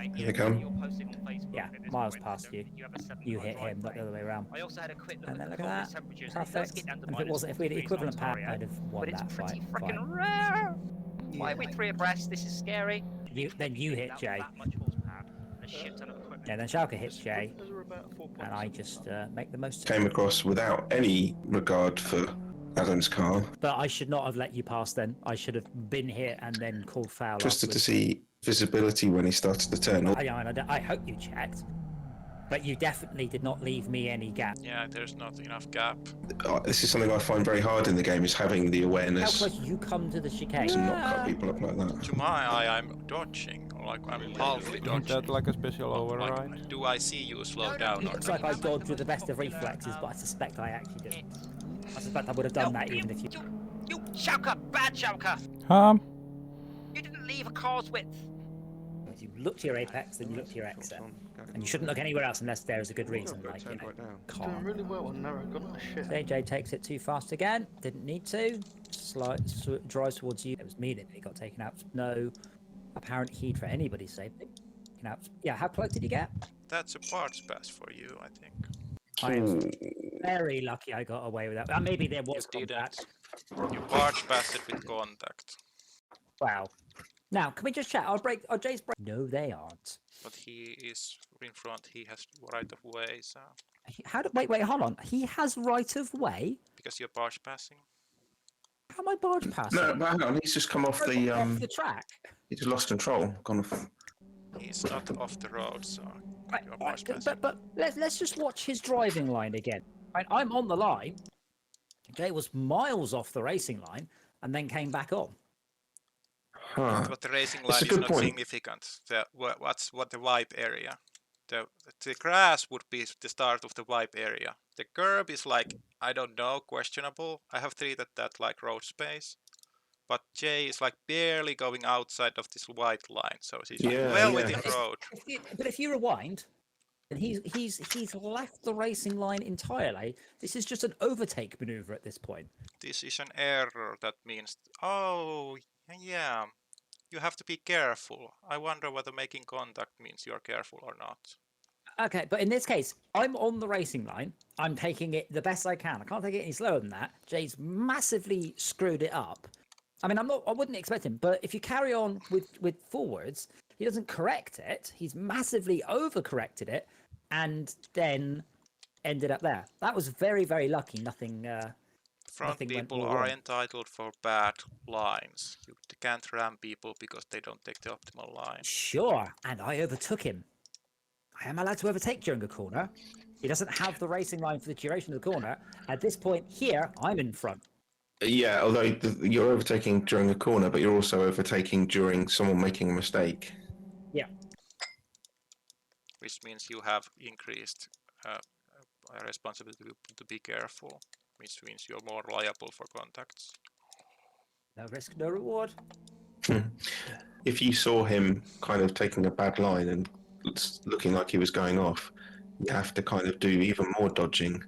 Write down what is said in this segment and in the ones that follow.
right. Here they come. You're posting on Facebook Yeah, at this miles point, past so you. You have a 7 You hit him, not the other way around. I also had a quick look And at then the look at coldest that. temperatures. And it does Perfect. get down to And if it wasn't, if we had equivalent power, I'd have won but it's that pretty fight. freaking Fine. rare. Why are we 3 abreast? This is scary. Then you hit Jay. That much horsepower. A shit ton of equipment. Yeah, then Schalke hits Jay, and I just make the most of it. Came across without any regard for Adam's car. But I should not have let you pass then. I should have been here and then called foul. Trusted to afterwards. see visibility when he started to turn. I hope you checked. But you definitely did not leave me any gap. Yeah, there's not enough gap. This is something I find very hard in the game, is having the How awareness close you come to the chicane? to not cut people up like that. To my eye, I'm dodging, or like I'm halfly Isn't dodging. that like a special override? Like, do I see you slow down It or looks not? like I dodged with the best of reflexes, but I suspect I actually didn't. I suspect I would have done that even if you... You Schalke! Bad Schalke! You didn't leave a car's width. You look to your apex, then you look to your exit. And you shouldn't look anywhere else unless there is a good reason, like, you know, Doing really well on narrow, got no shit. AJ takes it too fast again. Didn't need to. Drives towards you. It was me that got taken out. No apparent heed for anybody's safety. Yeah, how close did you get? That's a parts pass for you, I think. I am very lucky I got away with that. Maybe there was You contact. didn't. You parts passed it with contact. Wow. Now, can we just chat? Are Jay's break? No, they aren't. But he is in front, he has right of way, so... Wait, hold on. He has right of way? Because you're barge passing. How am I barge passing? No, but hang on, he's just come off Off the track. He just lost control. Gone off. He's not off the road, so you're Right, barge passing. but let's just watch his driving line again. Right, I'm on the line. Jay was miles off the racing line and then came back on. Huh. But the racing That's line a is good not point. significant. What the wipe area? The grass would be the start of the wipe area. The curb is like, I don't know, questionable. I have treated that like road space. But Jay is like barely going outside of this white line, so he's like well within road. But if you rewind, and he's left the racing line entirely. This is just an overtake maneuver at this point. This is an error that means, oh yeah, you have to be careful. I wonder whether making contact means you're careful or not. Okay, but in this case, I'm on the racing line. I'm taking it the best I can. I can't take it any slower than that. Jay's massively screwed it up. I mean, I wouldn't expect him, but if you carry on with forwards, he doesn't correct it. He's massively overcorrected it, and then ended up there. That was very, very lucky. Nothing. Front Nothing went people wrong. are entitled for bad lines. You can't ram people because they don't take the optimal line. Sure, and I overtook him. I am allowed to overtake during a corner. He doesn't have the racing line for the duration of the corner. At this point here, I'm in front. Yeah, although you're overtaking during a corner, but you're also overtaking during someone making a mistake. Yeah. Which means you have increased responsibility to be careful, which means you're more liable for contacts. No risk, no reward. If you saw him kind of taking a bad line and looking like he was going off, you have to kind of do even more dodging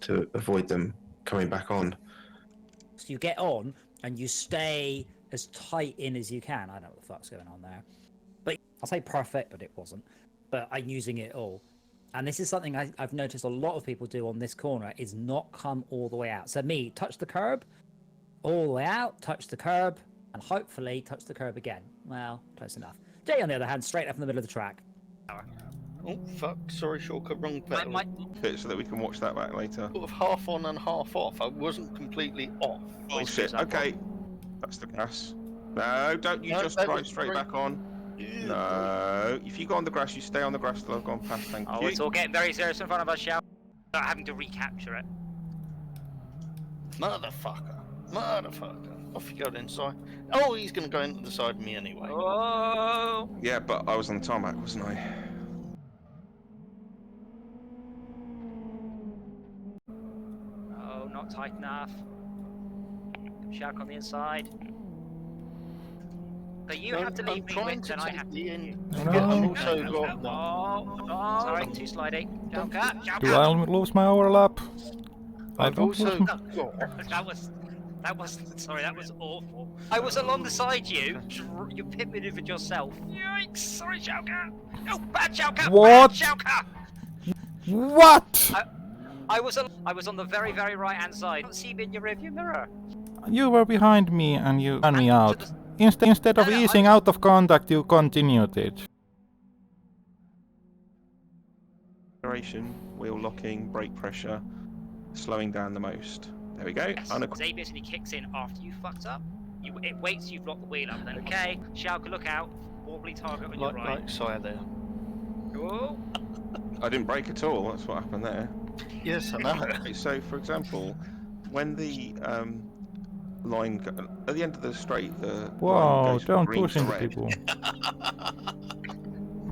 to avoid them coming back on. So you get on and you stay as tight in as you can. I don't know what the fuck's going on there. But I'll say perfect, but it wasn't. But I'm using it all. And this is something I've noticed a lot of people do on this corner, is not come all the way out. So me, touch the curb, all the way out, touch the curb, and hopefully touch the curb again. Well, close enough. Jay, on the other hand, straight up in the middle of the track. Oh, fuck. Sorry, shortcut, wrong pedal. Fit so that we can watch that back later. Sort of half on and half off. I wasn't completely off. Oh shit, okay. That's the gas. No, don't you just drive straight back on. No, if you go on the grass, you stay on the grass till I've gone past, thank you. It's all getting very serious in front of us, Shell. Not having to recapture it. Motherfucker. Off you go inside. Oh, he's going to go into the side of me anyway. Oh! Yeah, but I was on the tarmac, wasn't I? Oh, not tight enough. Shark on the inside. But you have to leave me with, and I have to. I've also got Oh, sorry, too slidey. Do I lose my overlap? I I've don't also lose got That was. That was sorry. That was awful. I was alongside you. You maneuvered yourself. Yikes! Sorry, Shauka. No, bad Shauka. What? Bad Shauka. What? I was on the very right hand side. Don't see me in your rearview mirror. You were behind me and you ran me And out. to the- Instead of No, I easing was- out of contact, you continued it. Acceleration, wheel locking, brake pressure, slowing down the most. There we go. Yes, Xavier only kicks in after you fucked up. It waits, you've locked the wheel up, then okay, Shauka, look out. Wobbly target on your right. Like Sire there. Whoa. I didn't brake at all. That's what happened there. Yes, I know. Okay, so, for example, when the line at the end of the straight, the line Whoa, goes from don't green push to into red, people.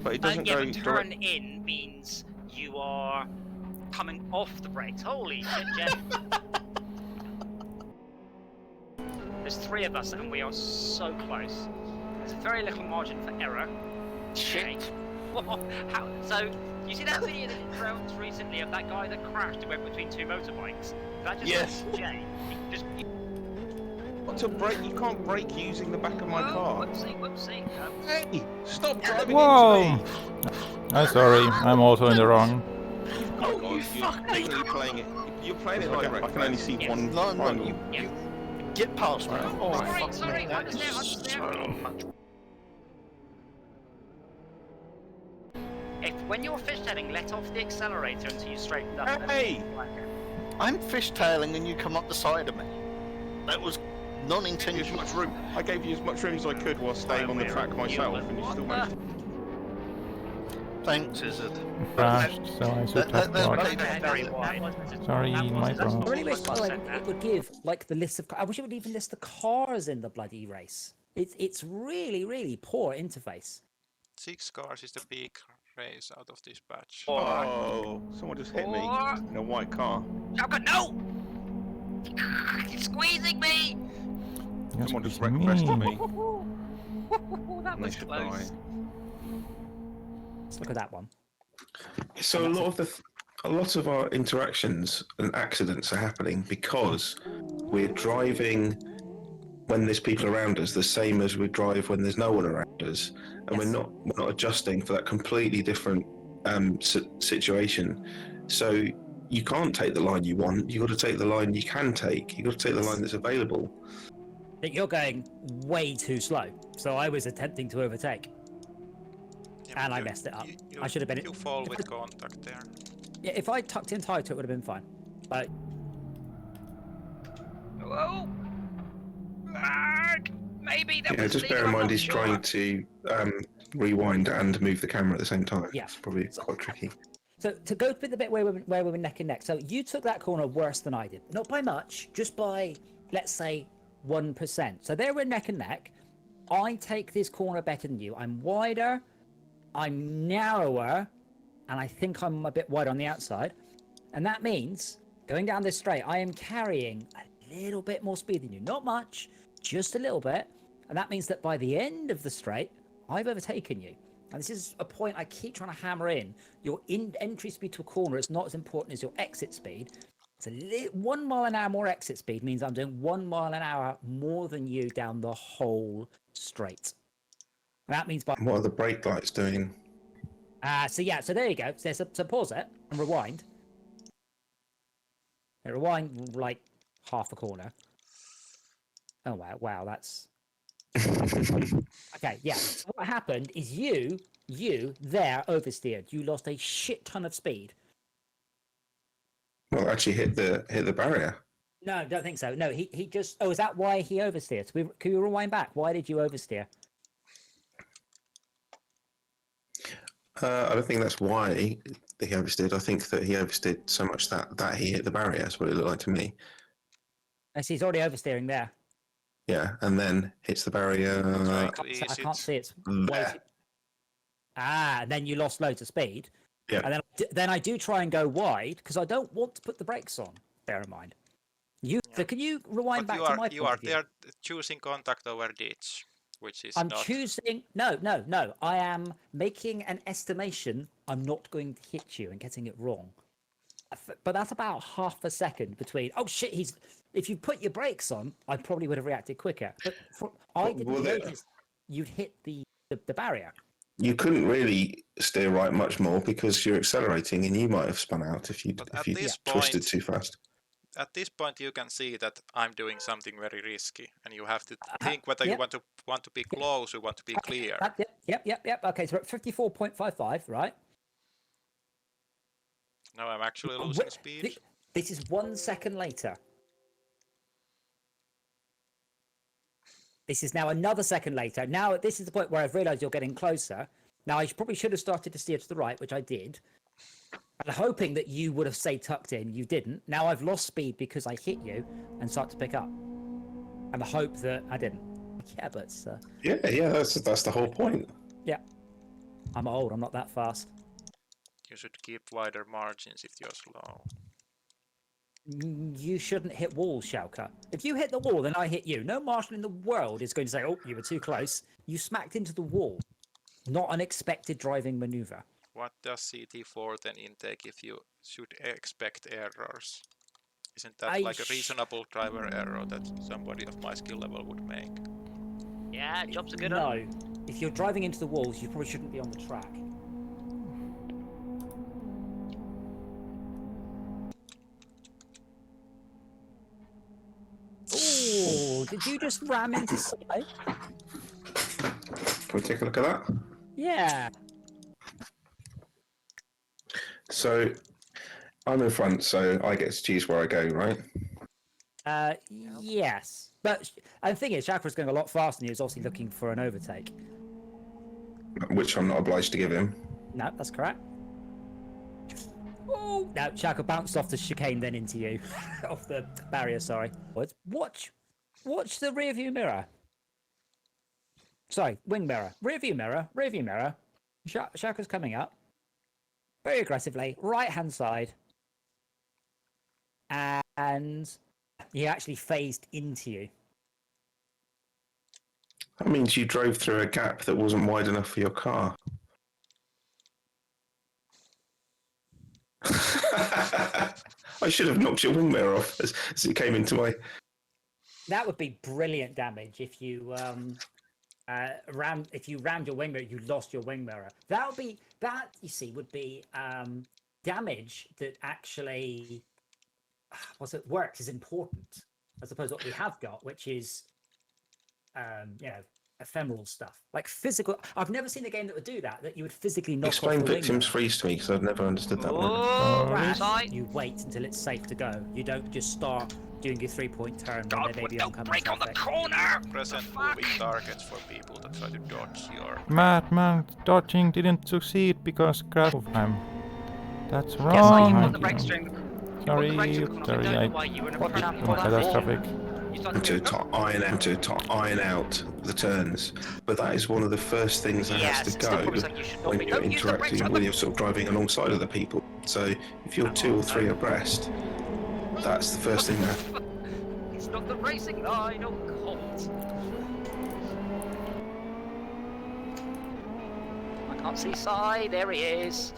but it doesn't Yeah, go but direct. turn in means you are coming off the brakes. Holy shit, Jeff. There's 3 of us and we are so close. There's very little margin for error. Shit. How? So, you see that video that drones recently of that guy that crashed and went between 2 motorbikes? That just Yes. Jay. Just What to brake? You can't brake using the back of my car. Whoopsie. Hey, stop driving Whoa! into me! I'm sorry, I'm also in the wrong. Oh, God, you're really playing it. You're playing it like I can only see Yes. one No, triangle. you get past me. Right. Oh, Sorry, fuck sorry, me. That is understand. so much. If when you're fishtailing, let off the accelerator until you straighten up. Hey! I'm fishtailing and you come up the side of me. That was Give you as non-intentional. much room. I gave you as much room as I could while staying on the track myself, and you still managed. Thanks, Izzard. Crashed, so I should have That's blocked. okay. Very wide. Sorry, my bad. I really wish, by the way, it would give like the list of. I wish it would even list the cars in the bloody race. It's really poor interface. 6 cars is the big race out of this batch. Oh, someone just hit me in a white car. Shauka, no! You're squeezing me! Yes, Someone just it's me. requested me. That and they was should close. die. Let's look at that one. So a lot of our interactions and accidents are happening because we're driving when there's people around us the same as we drive when there's no one around us, and Yes. we're not adjusting for that completely different situation. So you can't take the line you want. You got to take the line you can take. You got to take the line that's available. That you're going way too slow. So I was attempting to overtake. Yeah, And but I messed it up. You, I should have been. You fall with contact there. Yeah, if I tucked in tighter, it would have been fine. But Whoa! Maybe that Yeah, was just legal, bear in I'm mind not he's sure. trying to rewind and move the camera at the same time. Yeah. It's probably quite tricky. so to go to the bit where we were neck and neck. So you took that corner worse than I did. Not by much, just by let's say 1%. So there we're neck and neck. I take this corner better than you. I'm wider, I'm narrower, and I think I'm a bit wider on the outside. And that means going down this straight, I am carrying a little bit more speed than you. Not much, just a little bit. And that means that by the end of the straight, I've overtaken you. And this is a point I keep trying to hammer in. Your entry speed to a corner is not as important as your exit speed. It's 1 mile an hour more exit speed means I'm doing 1 mile an hour more than you down the whole straight. And that means by What are the brake lights doing? so there you go. So pause it and rewind. And rewind like half a corner. Oh wow, that's okay. Yeah. So what happened is you there oversteered. You lost a shit ton of speed. Well, actually hit the barrier. No, don't think so. No, he just. Oh, is that why he oversteered? Can you rewind back? Why did you oversteer? I don't think that's why he oversteered. I think that he oversteered so much that he hit the barrier. That's what it looked like to me. I see he's already oversteering there. Yeah, and then hits the barrier. I can't see it's way there. too... and then you lost loads of speed. Yeah. And then I do try and go wide because I don't want to put the brakes on. Bear in mind. So can you rewind But back to my you point are of view? there choosing contact over ditch, which is I'm not. choosing. No. I am making an estimation. I'm not going to hit you and getting it wrong. but that's about half a second between. Oh shit! If you put your brakes on, I probably would have reacted quicker. But I didn't Well, notice you'd hit the barrier. You couldn't really steer right much more because you're accelerating, and you might have spun out if you But at you this twisted point, too fast. at this point, you can see that I'm doing something very risky, and you have to think whether yep. you want to be close or want to be clear. Yep. Okay, so we're at 54.55, right? Now I'm actually losing speed. This is 1 second later. This is now another second later. Now, this is the point where I've realised you're getting closer. Now, I probably should have started to steer to the right, which I did. And hoping that you would have stayed tucked in. You didn't. Now I've lost speed because I hit you and start to pick up. And I hope that I didn't. Yeah, but... Yeah, that's the whole point. Yeah. I'm old. I'm not that fast. You should keep wider margins if you're slow. You shouldn't hit walls, Schalke. If you hit the wall, then I hit you. No marshal in the world is going to say, oh, you were too close. You smacked into the wall. Not an expected driving maneuver. What does CT4 then intake if you should expect errors? Isn't that like a reasonable driver error that somebody of my skill level would make? Yeah, jobs are good. No. If you're driving into the walls, you probably shouldn't be on the track. Oh, did you just ram into something? Can we take a look at that? Yeah. So, I'm in front, so I get to choose where I go, right? Yes. But the thing is, Chakra's going a lot faster and he was obviously looking for an overtake. Which I'm not obliged to give him. No, that's correct. Oh, no, Chakra bounced off the chicane then into you. Off the barrier, sorry. Watch the rear view mirror. Sorry, wing mirror. Rear view mirror. Chakra's coming up. Very aggressively, right-hand side. And he actually phased into you. That means you drove through a gap that wasn't wide enough for your car. I should have knocked your wing mirror off as it came into my... That would be brilliant damage if you rammed your wing mirror, you lost your wing mirror. That you see would be damage that actually works is important as opposed to what we have got, which is ephemeral stuff like physical. I've never seen a game that would do that you would physically knock Explain off the victims wing freeze to me because I've never understood that one. mirror. You wait until it's safe to go. You don't just start doing your 3-point turn when they may be oncoming break on the traffic. corner! Present moving targets for people that try to dodge your... Madman, dodging didn't succeed because crash of time. That's Yes, like you wrong. put the brakes during the... Sorry, I why you were in a crash for that. catastrophic. You started To iron out the turns, but that is one of the first things that has to still go probably something you should not when be. you're Don't use the brakes interacting on when the- you're sort of driving alongside other people. So if you're 2 or 3 abreast, that's the first thing that... It's not the racing line, oh God. I can't see side, there he is.